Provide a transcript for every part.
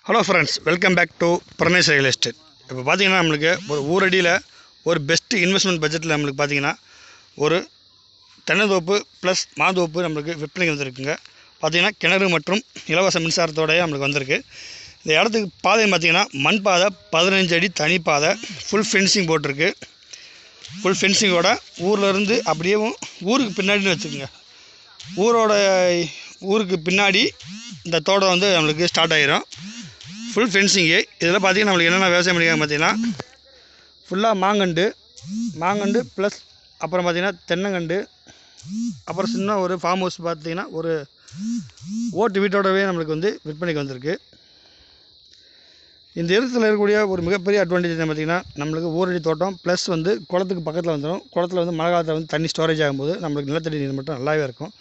Hello friends, welcome back to Paramesh real estate. இப்போ பார்த்தீங்கன்னா நம்மளுக்கு ஒரு ஊரடியில் ஒரு பெஸ்ட்டு இன்வெஸ்ட்மெண்ட் பட்ஜெட்டில் நம்மளுக்கு பார்த்தீங்கன்னா ஒரு தென்னந்தோப்பு ப்ளஸ் மாந்தோப்பு நம்மளுக்கு விற்பனைக்கு வந்துருக்குங்க. பார்த்தீங்கன்னா கிணறு மற்றும் இலவச மின்சாரத்தோடய நம்மளுக்கு வந்திருக்கு. இந்த இடத்துக்கு பாதை பார்த்திங்கன்னா மண் பாதை 15 அடி தனி பாதை, ஃபுல் ஃபென்சிங் போட்டிருக்கு. ஃபுல் ஃபென்சிங்கோட ஊர்லேருந்து அப்படியே ஊருக்கு பின்னாடின்னு வச்சுக்கோங்க. ஊருக்கு பின்னாடி இந்த தோட்டம் வந்து நம்மளுக்கு ஸ்டார்ட் ஆகிரும். Full fencing. இதில் பார்த்திங்கன்னா நம்மளுக்கு என்னென்ன விவசாயம் பண்ணிக்காங்க பார்த்தீங்கன்னா, ஃபுல்லாக மாங்கண்டு ப்ளஸ் அப்புறம் பார்த்திங்கன்னா தென்னங்கண்டு, அப்புறம் சின்ன ஒரு ஃபார்ம் ஹவுஸ் பார்த்திங்கன்னா ஒரு ஓட்டு வீட்டோடவே நம்மளுக்கு வந்து விற்பனைக்கு வந்திருக்கு. இந்த இடத்துல இருக்கக்கூடிய ஒரு மிகப்பெரிய அட்வான்டேஜ் என்ன பார்த்திங்கன்னா, நம்மளுக்கு ஊரடி தோட்டம் ப்ளஸ் வந்து குளத்துக்கு பக்கத்தில் வந்துடும். குளத்தில் வந்து மழை காலத்தில் வந்து தண்ணி ஸ்டோரேஜ் ஆகும்போது நம்மளுக்கு நிலத்தடி நீர் மட்டும் நல்லாவே இருக்கும்.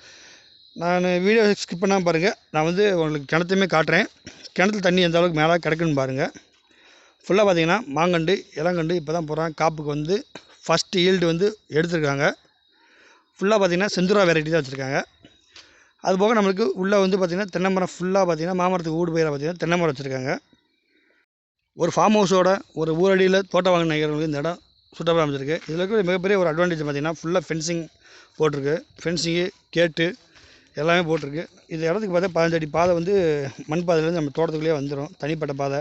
நான் வீடியோ ஸ்கிப் பண்ணாமல் பாருங்கள். நான் வந்து உங்களுக்கு கிணத்துமே காட்டுறேன். கிணத்துல தண்ணி எந்த அளவுக்கு மேலே கிடக்குன்னு பாருங்கள். ஃபுல்லாக பார்த்திங்கன்னா மாங்கண்டு இளங்கண்டு இப்போ தான் போகிறாங்க. காப்புக்கு வந்து ஃபஸ்ட்டு ஈல்டு வந்து எடுத்துருக்காங்க. ஃபுல்லாக பார்த்திங்கன்னா செந்துரா வெரைட்டி தான் வச்சுருக்காங்க. அதுபோக நம்மளுக்கு உள்ளே வந்து பார்த்திங்கன்னா தென்னை மரம் ஃபுல்லாக பார்த்திங்கன்னா மாமரத்துக்கு ஊடு பயிராக பார்த்திங்கன்னா தென்னை மரம் வச்சுருக்காங்க. ஒரு ஃபார்ம் ஹவுஸோட ஒரு ஊரடியில் தோட்டம் வாங்கின நினைக்கிறவங்களுக்கு இந்த இடம் சூட்டபுளாக அமைச்சிருக்கு. இதில் இருக்கிற மிகப்பெரிய ஒரு அட்வான்டேஜ் பார்த்திங்கன்னா ஃபுல்லாக ஃபென்சிங் போட்டிருக்கு. ஃபென்சிங்கு கேட்டு எல்லாமே போட்டிருக்கு. இந்த இடத்துக்கு பார்த்தா 15 அடி பாதை வந்து மண் பாதையிலேருந்து நம்ம தோட்டத்துக்குள்ளேயே வந்துடும், தனிப்பட்ட பாதை.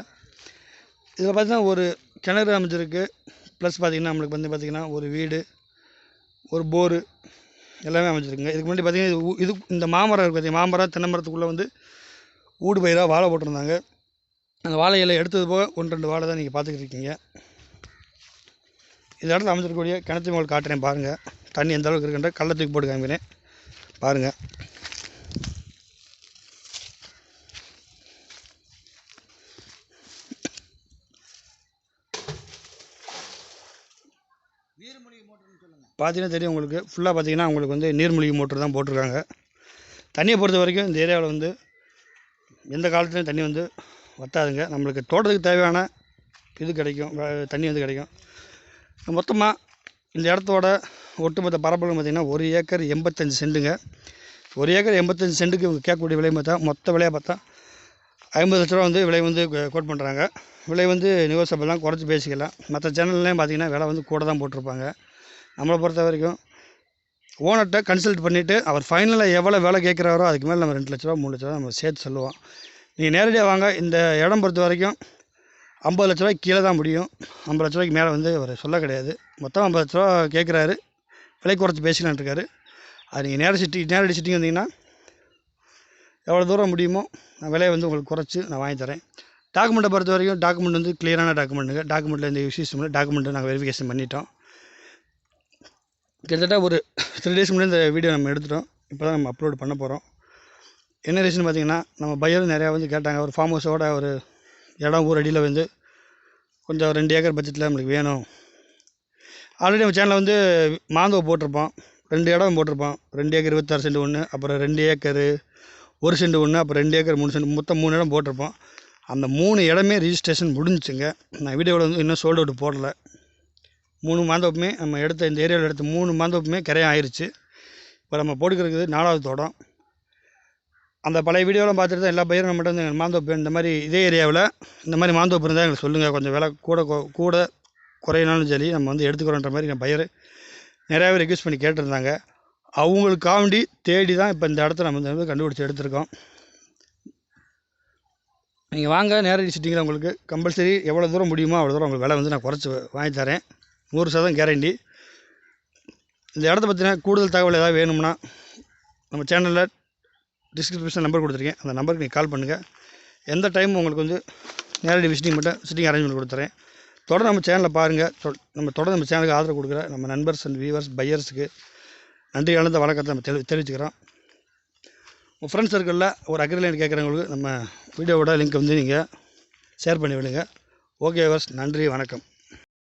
இதில் பார்த்திங்கன்னா ஒரு கிணறு அமைச்சிருக்கு. ப்ளஸ் பார்த்திங்கன்னா நம்மளுக்கு வந்து பார்த்திங்கன்னா ஒரு வீடு, ஒரு போரு எல்லாமே அமைச்சிருக்குங்க. இதுக்கு முன்னாடி பார்த்திங்கன்னா இது இந்த மாமரம் இருக்குது பார்த்திங்கன்னா, மாமரம் தென்னை மரத்துக்குள்ளே வந்து ஊடு பயிராக வாழை போட்டிருந்தாங்க. அந்த வாழையில எடுத்தது போக 1-2 வாழை தான் நீங்கள் பார்த்துக்கிட்டு இருக்கீங்க. இந்த இடத்துல அமைச்சிருக்கக்கூடிய கிணத்து உங்களுக்கு காட்டுறேன் பாருங்கள். தண்ணி எந்த அளவுக்கு இருக்குன்ற கல்லை தூக்கி போட்டு காமிக்கிறேன் பாருங்கள். பார்த்தீங்கன்னா தெரியும் உங்களுக்கு. ஃபுல்லாக பார்த்தீங்கன்னா உங்களுக்கு வந்து நீர்மூழ்கி மோட்டர் தான் போட்டிருக்காங்க. தண்ணியை பொறுத்த வரைக்கும் இந்த ஏரியாவில் வந்து எந்த காலத்துலையும் தண்ணி வந்து வற்றாதுங்க. நம்மளுக்கு தோட்டத்துக்கு தேவையான இது கிடைக்கும், தண்ணி வந்து கிடைக்கும். மொத்தமாக இந்த இடத்தோட ஒட்டுமொத்த பரப்பளவு பார்த்திங்கன்னா 1 ஏக்கர் 85 சென்ட்டுங்க. 1 ஏக்கர் 85 சென்ட்டுக்கு இவங்க கேட்கக்கூடிய விலை பார்த்தா மொத்த விலையாக பார்த்தா 50 லட்ச ரூபா வந்து விலை வந்து கோட் பண்ணுறாங்க. விலை வந்து நெகோசியபிள் தான், குறைச்சி பேசிக்கலாம். மற்ற சேனல்லையும் பார்த்திங்கன்னா விலை வந்து கூட தான் போட்டிருப்பாங்க. நம்மளை பொறுத்த வரைக்கும் ஓனர்கிட்ட கன்சல்ட் பண்ணிவிட்டு அவர் ஃபைனலாக எவ்வளோ வேலை கேட்குறாரோ அதுக்கு மேலே நம்ம 2 லட்ச ரூபா 3 லட்ச ரூபா நம்ம சேர்த்து சொல்லுவோம். நீங்கள் நேரடியாக வாங்க. இந்த இடம் பொறுத்த வரைக்கும் 50 லட்ச ரூபாய்க்கு கீழே தான் முடியும். 50 லட்ச ரூபாய்க்கு மேலே வந்து அவர் சொல்ல கிடையாது. மொத்தம் 50 லட்ச ரூபா கேட்குறாரு, விலை குறைச்சி பேசிக்கலான் இருக்காரு. அது நீங்கள் நேரடி சிட்டிங் வந்தீங்கன்னா எவ்வளோ தூரம் முடியுமோ நான் விலையை வந்து உங்களுக்கு குறைச்சி நான் வாங்கி தரேன். டாக்குமெண்ட்டை பொறுத்த வரைக்கும் டாக்குமெண்ட் வந்து கிளியரான டாக்குமெண்ட்டுங்க. டாக்குமெண்ட்டில் எந்த இஷ்யூஸ் இல்லை. டாக்குமெண்ட்டு நாங்கள் வெரிஃபிகேஷன் பண்ணிட்டோம். கிட்டத்தட்ட ஒரு 3 டேஸ் முன்னாடி இந்த வீடியோ நம்ம எடுத்துட்டோம். இப்போ தான் நம்ம அப்லோட் பண்ண போகிறோம். என்ன ரீசன் பார்த்திங்கன்னா, நம்ம பையர் நிறையா வந்து கேட்டாங்க. ஒரு ஃபார்ம் ஹவுஸோட ஒரு இடம் ஊரடியில் வந்து கொஞ்சம் 2 ஏக்கர் பட்ஜெட்டில் நம்மளுக்கு வேணும். ஆல்ரெடி நம்ம சேனலில் வந்து மாந்தோப்பு போட்டிருப்போம், 2 இடம் போட்டிருப்போம். 2 ஏக்கர் 26 சென்ட் ஒன்று, அப்புறம் 2 ஏக்கர் 1 சென்ட் ஒன்று, அப்புறம் 2 ஏக்கர் 3 சென்ட், மொத்தம் 3 இடம் போட்டிருப்போம். அந்த 3 இடமே ரிஜிஸ்ட்ரேஷன் முடிஞ்சுங்க. நான் வீடியோவில் வந்து இன்னும் சோல்ட் அவுட் போடலை. 3 மாந்தோப்புமே நம்ம எடுத்த இந்த ஏரியாவில் எடுத்த 3 மாந்தோப்புமே கரையம் ஆயிடுச்சு. இப்போ நம்ம போட்டுக்கிறது 4வது தோட்டம். அந்த பழைய வீடியோலாம் பார்த்துட்டு தான் எல்லா பயிரும் நம்மகிட்ட வந்து மாந்தோப்பு இந்த மாதிரி இதே ஏரியாவில் இந்த மாதிரி மாந்தோப்பு இருந்தால் எங்களுக்கு சொல்லுங்கள், கொஞ்சம் விலை கூட குறையினாலும் சரி நம்ம வந்து எடுத்துக்கிறோன்ற மாதிரி என் பயிர் நிறையாவே ரெக்வஸ்ட் பண்ணி கேட்டிருந்தாங்க. அவங்களுக்காண்டி தேடி தான் இப்போ இந்த இடத்த நம்ம வந்து கண்டுபிடிச்சி எடுத்திருக்கோம். நீங்கள் வாங்க, நேரடி சிட்டிங்கில் உங்களுக்கு கம்பல்சரி எவ்வளோ தூரம் முடியுமோ அவ்வளோ தூரம் உங்களுக்கு விலை வந்து நான் குறைச்சி வாங்கி தரேன். 100% கேரண்டி. இந்த இடத்த பற்றின கூடுதல் தகவல் ஏதாவது வேணும்னா நம்ம சேனலில் டிஸ்கிரிப்ஷன் நம்பர் கொடுத்துருக்கேன். அந்த நம்பருக்கு நீங்கள் கால் பண்ணுங்கள். எந்த டைம் உங்களுக்கு வந்து நேரடி சிட்டிங் அரேஞ்ச் பண்ணி கொடுத்துறேன். தொடர்ந்து நம்ம சேனலில் பாருங்கள். தொடர்ந்து நம்ம சேனலுக்கு ஆதரவு கொடுக்குற நம்ம நண்பர்ஸ் அண்ட் வியூவர்ஸ் பையர்ஸுக்கு நன்றி கலந்த வணக்கத்தை நம்ம தெரிவிச்சுக்கிறோம். உங்கள் ஃப்ரெண்ட்ஸ் சர்க்கிளில் ஒரு அக்ரிலேண்ட் கேட்குறவங்களுக்கு நம்ம வீடியோவோட லிங்க் வந்து நீங்கள் ஷேர் பண்ணி விடுங்க. ஓகே வியூவர்ஸ், நன்றி, வணக்கம்.